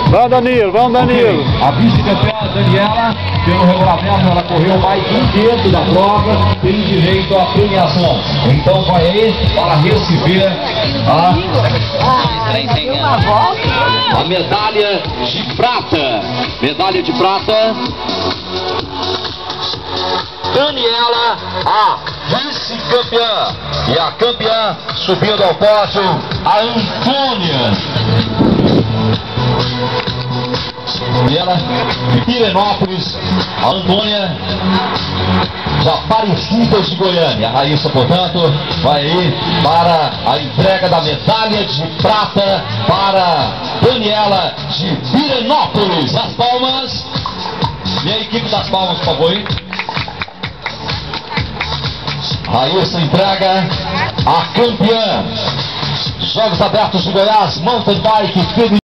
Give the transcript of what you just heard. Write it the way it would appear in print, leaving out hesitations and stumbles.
Vamos, Danilo, vamos, Danilo. A vice-campeã Daniela, pelo regulamento, ela correu mais um terço da prova, tem direito à premiação. Então vai aí para receber a medalha de prata. Medalha de prata. Daniela, a vice-campeã. E a campeã subindo ao pódio, a Antônia. E ela, de Pirenópolis, a Antônia, de Aparecidas de Goiânia. A Raíssa, portanto, vai aí para a entrega da medalha de prata para Daniela de Pirenópolis. As palmas. E a equipe das palmas, por favor. Raíssa entrega a campeã. Jogos Abertos de Goiás, Mountain Bike,